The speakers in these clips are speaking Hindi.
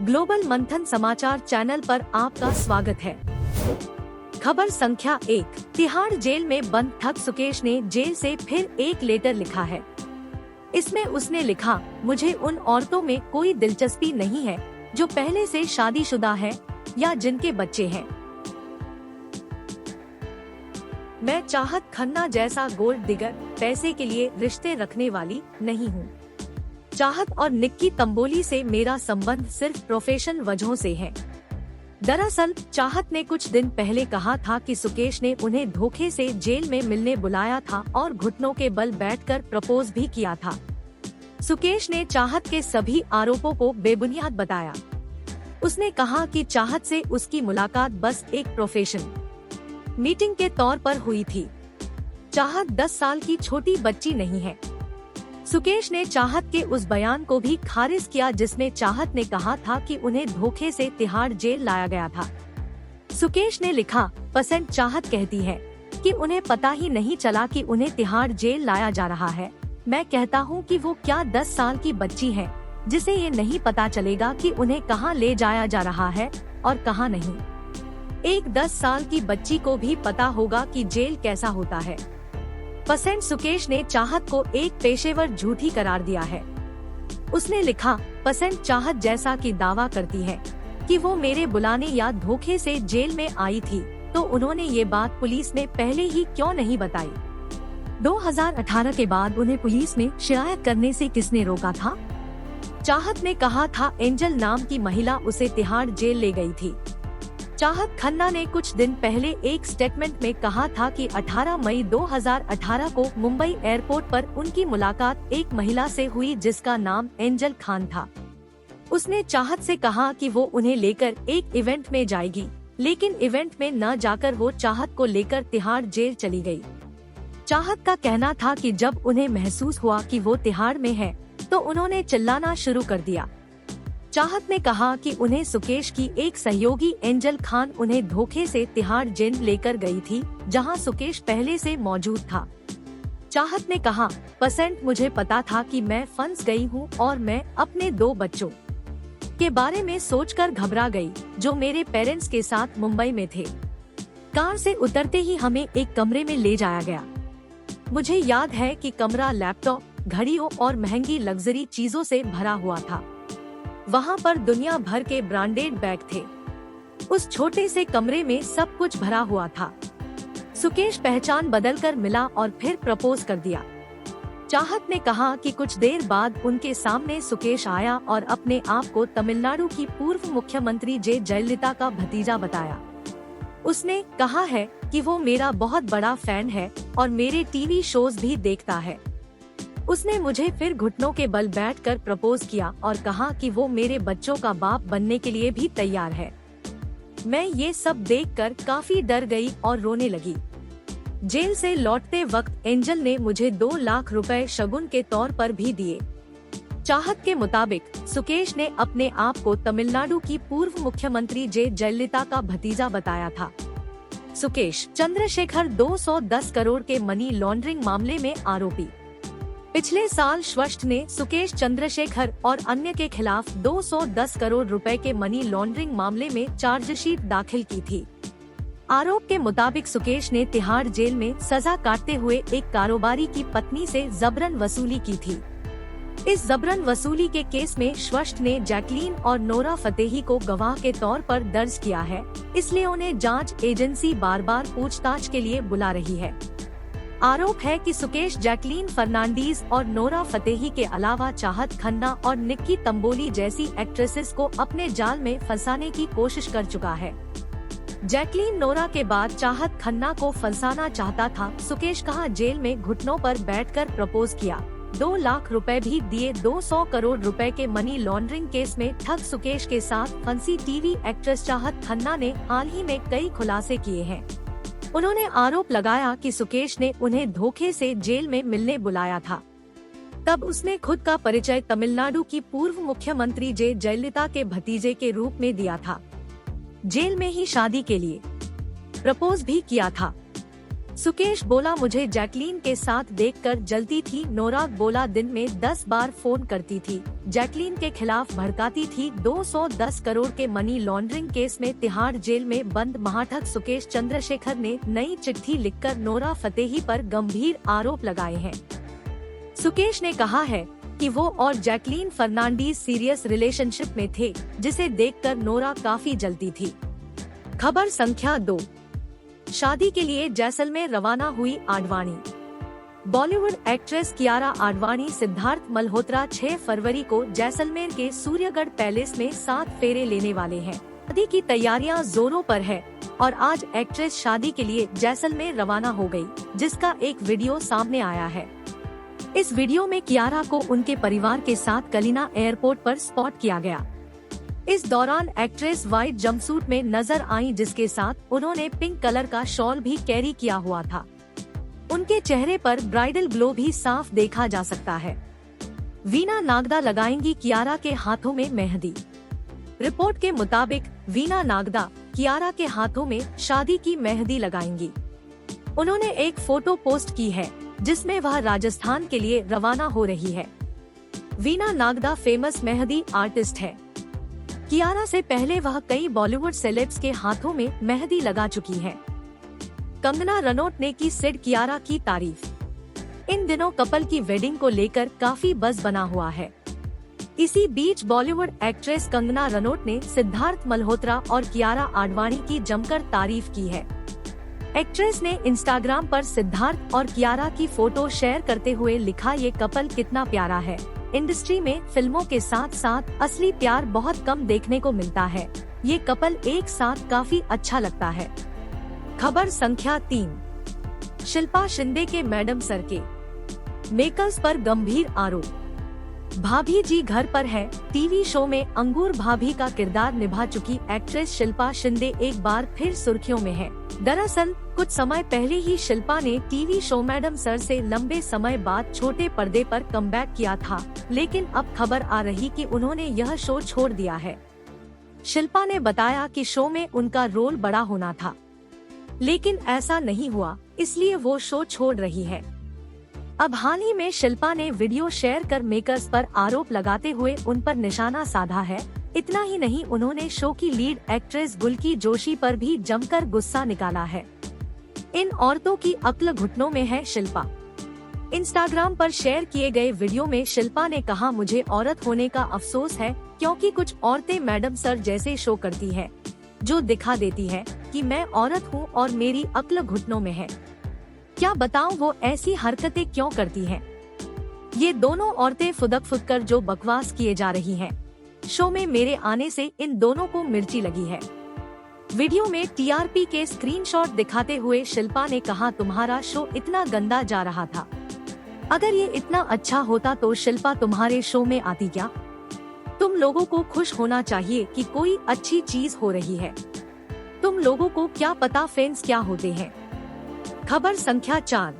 ग्लोबल मंथन समाचार चैनल पर आपका स्वागत है। खबर संख्या 1। तिहाड़ जेल में बंद ठग सुकेश ने जेल से फिर एक लेटर लिखा है। इसमें उसने लिखा, मुझे उन औरतों में कोई दिलचस्पी नहीं है जो पहले से शादीशुदा है या जिनके बच्चे हैं। मैं चाहत खन्ना जैसा गोल्ड डिगर पैसे के लिए रिश्ते रखने वाली नहीं हूँ। चाहत और निक्की तंबोली से मेरा संबंध सिर्फ प्रोफेशन वजहों से है। दरअसल चाहत ने कुछ दिन पहले कहा था कि सुकेश ने उन्हें धोखे से जेल में मिलने बुलाया था और घुटनों के बल बैठकर प्रपोज भी किया था। सुकेश ने चाहत के सभी आरोपों को बेबुनियाद बताया। उसने कहा कि चाहत से उसकी मुलाकात बस एक प्रोफेशन मीटिंग के तौर पर हुई थी। चाहत 10 साल की छोटी बच्ची नहीं है। सुकेश ने चाहत के उस बयान को भी खारिज किया जिसमें चाहत ने कहा था कि उन्हें धोखे से तिहाड़ जेल लाया गया था। सुकेश ने लिखा, % चाहत कहती है कि उन्हें पता ही नहीं चला कि उन्हें तिहाड़ जेल लाया जा रहा है। मैं कहता हूँ कि वो क्या 10 साल की बच्ची है जिसे ये नहीं पता चलेगा कि उन्हें कहाँ ले जाया जा रहा है और कहाँ नहीं। एक 10 साल की बच्ची को भी पता होगा कि जेल कैसा होता है। % सुकेश ने चाहत को एक पेशेवर झूठी करार दिया है। उसने लिखा, % चाहत जैसा कि दावा करती है कि वो मेरे बुलाने या धोखे से जेल में आई थी, तो उन्होंने ये बात पुलिस में पहले ही क्यों नहीं बताई। 2018 के बाद उन्हें पुलिस में शिकायत करने से किसने रोका था? चाहत ने कहा था एंजल नाम की महिला उसे तिहाड़ जेल ले गई थी। चाहत खन्ना ने कुछ दिन पहले एक स्टेटमेंट में कहा था कि 18 मई 2018 को मुंबई एयरपोर्ट पर उनकी मुलाकात एक महिला से हुई जिसका नाम एंजल खान था। उसने चाहत से कहा कि वो उन्हें लेकर एक इवेंट में जाएगी, लेकिन इवेंट में न जाकर वो चाहत को लेकर तिहाड़ जेल चली गई। चाहत का कहना था कि जब उन्हें महसूस हुआ कि वो तिहाड़ में है, तो उन्होंने चिल्लाना शुरू कर दिया। चाहत ने कहा कि उन्हें सुकेश की एक सहयोगी एंजल खान उन्हें धोखे से तिहाड़ जेल लेकर गई थी, जहां सुकेश पहले से मौजूद था। चाहत ने कहा, % मुझे पता था कि मैं फंस गई हूं और मैं अपने 2 बच्चों के बारे में सोचकर घबरा गई, जो मेरे पेरेंट्स के साथ मुंबई में थे। कार से उतरते ही हमें एक कमरे में ले जाया गया। मुझे याद है कि कमरा लैपटॉप, घड़ियों और महंगी लग्जरी चीजों से भरा हुआ था। वहाँ पर दुनिया भर के ब्रांडेड बैग थे। उस छोटे से कमरे में सब कुछ भरा हुआ था। सुकेश पहचान बदलकर मिला और फिर प्रपोज कर दिया। चाहत ने कहा कि कुछ देर बाद उनके सामने सुकेश आया और अपने आप को तमिलनाडु की पूर्व मुख्यमंत्री जयललिता का भतीजा बताया। उसने कहा है कि वो मेरा बहुत बड़ा फैन है और मेरे टीवी शोज भी देखता है। उसने मुझे फिर घुटनों के बल बैठकर प्रपोज किया और कहा कि वो मेरे बच्चों का बाप बनने के लिए भी तैयार है। मैं ये सब देखकर काफी डर गई और रोने लगी। जेल से लौटते वक्त एंजल ने मुझे 2 लाख रुपए शगुन के तौर पर भी दिए। चाहत के मुताबिक सुकेश ने अपने आप को तमिलनाडु की पूर्व मुख्यमंत्री जयललिता का भतीजा बताया था। सुकेश चंद्रशेखर 210 करोड़ के मनी लॉन्ड्रिंग मामले में आरोपी। पिछले साल स्वष्ट ने सुकेश चंद्रशेखर और अन्य के खिलाफ 210 करोड़ रुपए के मनी लॉन्ड्रिंग मामले में चार्जशीट दाखिल की थी। आरोप के मुताबिक सुकेश ने तिहाड़ जेल में सजा काटते हुए एक कारोबारी की पत्नी से जबरन वसूली की थी। इस जबरन वसूली के केस में स्वष्ट ने जैकलीन और नोरा फतेही को गवाह के तौर पर दर्ज किया है, इसलिए उन्हें जांच एजेंसी बार बार पूछताछ के लिए बुला रही है। आरोप है कि सुकेश जैकलीन फर्नांडीज और नोरा फतेही के अलावा चाहत खन्ना और निक्की तंबोली जैसी एक्ट्रेसेस को अपने जाल में फंसाने की कोशिश कर चुका है। जैकलीन नोरा के बाद चाहत खन्ना को फंसाना चाहता था। सुकेश कहाँ जेल में घुटनों पर बैठकर प्रपोज किया, 2 लाख रुपए भी दिए। 200 करोड़ रुपए के मनी लॉन्ड्रिंग केस में ठग सुकेश के साथ फंसी टीवी एक्ट्रेस चाहत खन्ना ने हाल ही में कई खुलासे किए हैं। उन्होंने आरोप लगाया कि सुकेश ने उन्हें धोखे से जेल में मिलने बुलाया था। तब उसने खुद का परिचय तमिलनाडु की पूर्व मुख्यमंत्री जयललिता के भतीजे के रूप में दिया था। जेल में ही शादी के लिए प्रपोज भी किया था। सुकेश बोला मुझे जैकलीन के साथ देखकर जलती थी। नोराग बोला दिन में 10 बार फोन करती थी, जैकलीन के खिलाफ भड़काती थी। 210 करोड़ के मनी लॉन्ड्रिंग केस में तिहाड़ जेल में बंद महाठग सुकेश चंद्रशेखर ने नई चिट्ठी लिखकर नोरा फतेही पर गंभीर आरोप लगाए हैं। सुकेश ने कहा है कि वो और जैकलीन फर्नांडीज सीरियस रिलेशनशिप में थे, जिसे देखकर नोरा काफी जलती थी। खबर संख्या 2, शादी के लिए जैसलमेर रवाना हुई आडवाणी। बॉलीवुड एक्ट्रेस कियारा आडवाणी सिद्धार्थ मल्होत्रा 6 फरवरी को जैसलमेर के सूर्यगढ़ पैलेस में 7 फेरे लेने वाले हैं। शादी की तैयारियां जोरों पर है और आज एक्ट्रेस शादी के लिए जैसलमेर रवाना हो गई, जिसका एक वीडियो सामने आया है। इस वीडियो में कियारा को उनके परिवार के साथ कलिना एयरपोर्ट पर स्पॉट किया गया। इस दौरान एक्ट्रेस व्हाइट जंपसूट में नजर आई, जिसके साथ उन्होंने पिंक कलर का शॉल भी कैरी किया हुआ था। उनके चेहरे पर ब्राइडल ग्लो भी साफ देखा जा सकता है। वीना नागदा लगाएंगी कियारा के हाथों में मेहंदी। रिपोर्ट के मुताबिक वीना नागदा कियारा के हाथों में शादी की मेहंदी लगाएंगी। उन्होंने एक फोटो पोस्ट की है जिसमें वह राजस्थान के लिए रवाना हो रही है। वीना नागदा फेमस मेहंदी आर्टिस्ट है। कियारा से पहले वह कई बॉलीवुड सेलेब्स के हाथों में मेहंदी लगा चुकी है। कंगना रनौत ने की सिड कियारा की तारीफ। इन दिनों कपल की वेडिंग को लेकर काफी बज़ बना हुआ है। इसी बीच बॉलीवुड एक्ट्रेस कंगना रनौत ने सिद्धार्थ मल्होत्रा और कियारा आडवाणी की जमकर तारीफ की है। एक्ट्रेस ने इंस्टाग्राम पर सिद्धार्थ और कियारा की फोटो शेयर करते हुए लिखा, ये कपल कितना प्यारा है। इंडस्ट्री में फिल्मों के साथ साथ असली प्यार बहुत कम देखने को मिलता है। ये कपल एक साथ काफी अच्छा लगता है। खबर संख्या 3, शिल्पा शिंदे के मैडम सर के मेकर्स पर गंभीर आरोप। भाभी जी घर पर है टीवी शो में अंगूर भाभी का किरदार निभा चुकी एक्ट्रेस शिल्पा शिंदे एक बार फिर सुर्खियों में है। दरअसल कुछ समय पहले ही शिल्पा ने टीवी शो मैडम सर से लंबे समय बाद छोटे पर्दे पर कमबैक किया था, लेकिन अब खबर आ रही कि उन्होंने यह शो छोड़ दिया है। शिल्पा ने बताया कि शो में उनका रोल बड़ा होना था, लेकिन ऐसा नहीं हुआ, इसलिए वो शो छोड़ रही है। अब हाल ही में शिल्पा ने वीडियो शेयर कर मेकर्स पर आरोप लगाते हुए उन पर निशाना साधा है। इतना ही नहीं, उन्होंने शो की लीड एक्ट्रेस गुल्की जोशी पर भी जमकर गुस्सा निकाला है। इन औरतों की अक्ल घुटनों में है शिल्पा। इंस्टाग्राम पर शेयर किए गए वीडियो में शिल्पा ने कहा, मुझे औरत होने का अफसोस है क्योंकि कुछ औरतें मैडम सर जैसे शो करती है जो दिखा देती है कि मैं औरत हूँ और मेरी अक्ल घुटनों में है। क्या बताऊं वो ऐसी हरकतें क्यों करती हैं? ये दोनों औरतें फुदक फुदकर जो बकवास किए जा रही हैं। शो में मेरे आने से इन दोनों को मिर्ची लगी है। वीडियो में टीआरपी के स्क्रीनशॉट दिखाते हुए शिल्पा ने कहा, तुम्हारा शो इतना गंदा जा रहा था। अगर ये इतना अच्छा होता तो शिल्पा तुम्हारे शो में आती क्या? तुम लोगों को खुश होना चाहिए कि कोई अच्छी चीज हो रही है। तुम लोगों को क्या पता फैंस क्या होते हैं। खबर संख्या 4,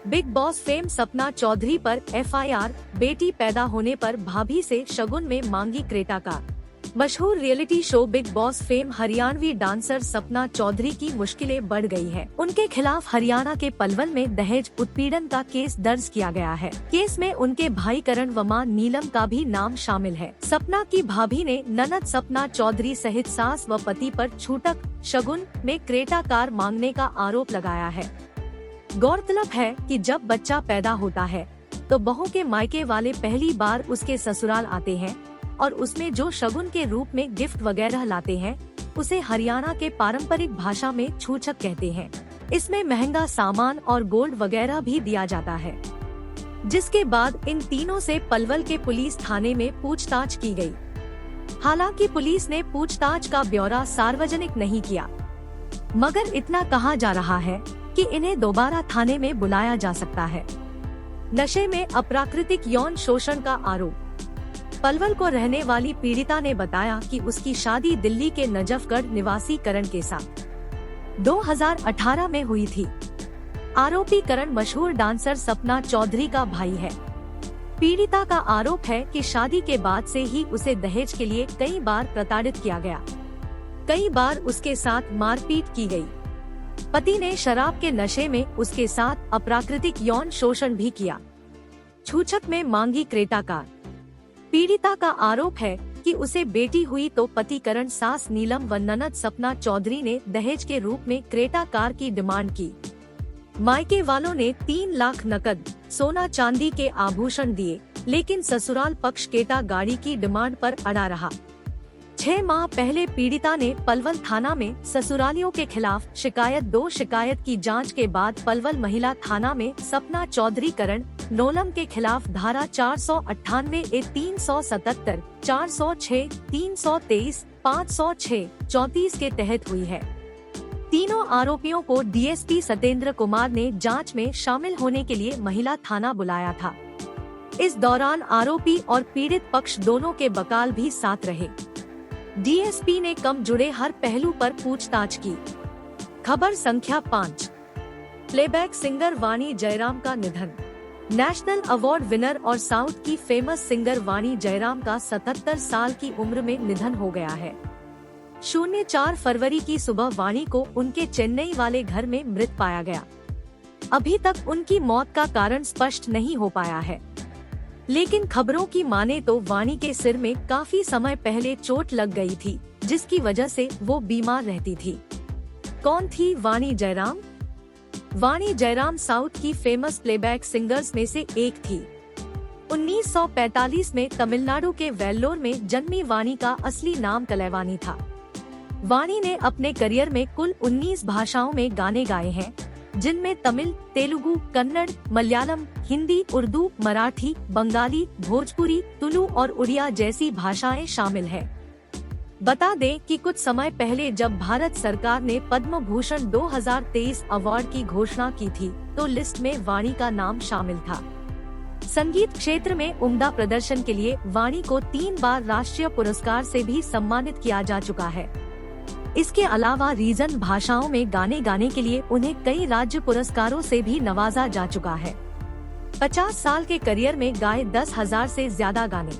big boss fame Sapna Chaudhary पर एफआईआर। बेटी पैदा होने पर भाभी से शगुन में मांगी क्रेटा कार। मशहूर reality show big boss fame Haryanvi dancer Sapna Chaudhary की मुश्किलें बढ़ गई है। उनके खिलाफ हरियाणा के पलवल में दहेज उत्पीड़न का केस दर्ज किया गया है। केस में उनके भाई करण व मां नीलम का भी नाम शामिल है। सपना की भाभी ने ननद सपना चौधरी सहित सास व पति पर छूटक शगुन में क्रेटा कार मांगने का आरोप लगाया है। गौरतलब है कि जब बच्चा पैदा होता है तो बहू के मायके वाले पहली बार उसके ससुराल आते हैं और उसमें जो शगुन के रूप में गिफ्ट वगैरह लाते हैं उसे हरियाणा के पारंपरिक भाषा में छूछक कहते हैं। इसमें महंगा सामान और गोल्ड वगैरह भी दिया जाता है। जिसके बाद इन तीनों से पलवल के पुलिस थाने में पूछताछ की गई। हालांकि पुलिस ने पूछताछ का ब्यौरा सार्वजनिक नहीं किया, मगर इतना कहा जा रहा है कि इन्हें दोबारा थाने में बुलाया जा सकता है। नशे में अप्राकृतिक यौन शोषण का आरोप। पलवल को रहने वाली पीड़िता ने बताया कि उसकी शादी दिल्ली के नजफगढ़ निवासी करण के साथ 2018 में हुई थी। आरोपी करण मशहूर डांसर सपना चौधरी का भाई है। पीड़िता का आरोप है कि शादी के बाद से ही उसे दहेज के लिए कई बार प्रताड़ित किया गया। कई बार उसके साथ मारपीट की गई। पति ने शराब के नशे में उसके साथ अप्राकृतिक यौन शोषण भी किया। छूछक में मांगी क्रेटा कार। पीड़िता का आरोप है कि उसे बेटी हुई तो पति करण सास नीलम व ननद सपना चौधरी ने दहेज के रूप में क्रेटा कार की डिमांड की। मायके वालों ने 3 लाख नकद, सोना चांदी के आभूषण दिए, लेकिन ससुराल पक्ष क्रेटा गाड़ी की डिमांड पर अड़ा रहा। 6 माह पहले पीड़िता ने पलवल थाना में ससुरालियों के खिलाफ शिकायत की जांच के बाद पलवल महिला थाना में सपना चौधरी करण नोलम के खिलाफ धारा 498 377, 406, 323, 506, 34 के तहत हुई है। तीनों आरोपियों को डीएसपी सतेंद्र कुमार ने जांच में शामिल होने के लिए महिला थाना बुलाया था। इस दौरान आरोपी और पीड़ित पक्ष दोनों के वकील भी साथ रहे। डीएसपी ने कम जुड़े हर पहलू पर पूछताछ की। खबर संख्या 5। प्लेबैक सिंगर वाणी जयराम का निधन। नेशनल अवार्ड विनर और साउथ की फेमस सिंगर वाणी जयराम का 77 साल की उम्र में निधन हो गया है। 04 फरवरी की सुबह वाणी को उनके चेन्नई वाले घर में मृत पाया गया। अभी तक उनकी मौत का कारण स्पष्ट नहीं हो पाया है, लेकिन खबरों की माने तो वाणी के सिर में काफी समय पहले चोट लग गई थी, जिसकी वजह से वो बीमार रहती थी। कौन थी वाणी जयराम? वाणी जयराम साउथ की फेमस प्लेबैक सिंगर्स में से एक थी। 1945 में तमिलनाडु के वेल्लोर में जन्मी वाणी का असली नाम कलैवाणी था। वाणी ने अपने करियर में कुल 19 भाषाओं में गाने गाए हैं, जिनमें तमिल, तेलुगु, कन्नड़, मलयालम, हिंदी, उर्दू, मराठी, बंगाली, भोजपुरी, तुलु और उड़िया जैसी भाषाएं शामिल हैं। बता दें कि कुछ समय पहले जब भारत सरकार ने पद्म भूषण 2023 अवार्ड की घोषणा की थी, तो लिस्ट में वाणी का नाम शामिल था। संगीत क्षेत्र में उम्दा प्रदर्शन के लिए वाणी को 3 बार राष्ट्रीय पुरस्कार से भी सम्मानित किया जा चुका है। इसके अलावा रीजन भाषाओं में गाने गाने के लिए उन्हें कई राज्य पुरस्कारों से भी नवाजा जा चुका है। 50 साल के करियर में गाए 10,000 से ज्यादा गाने।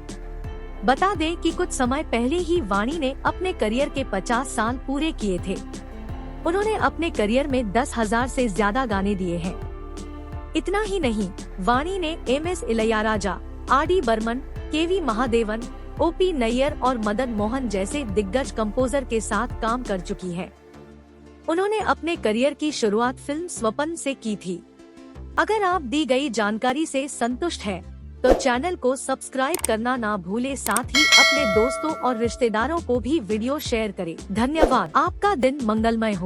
बता दें कि कुछ समय पहले ही वाणी ने अपने करियर के 50 साल पूरे किए थे। उन्होंने अपने करियर में 10,000 से ज्यादा गाने दिए हैं। इतना ही नहीं, वाणी ने MS Ilaiyaraaja, RD Burman, KV Mahadevan, OP Nayyar और मदन मोहन जैसे दिग्गज कंपोजर के साथ काम कर चुकी है। उन्होंने अपने करियर की शुरुआत फिल्म स्वप्न से की थी। अगर आप दी गई जानकारी से संतुष्ट हैं, तो चैनल को सब्सक्राइब करना ना भूले, साथ ही अपने दोस्तों और रिश्तेदारों को भी वीडियो शेयर करें। धन्यवाद। आपका दिन मंगलमय हो।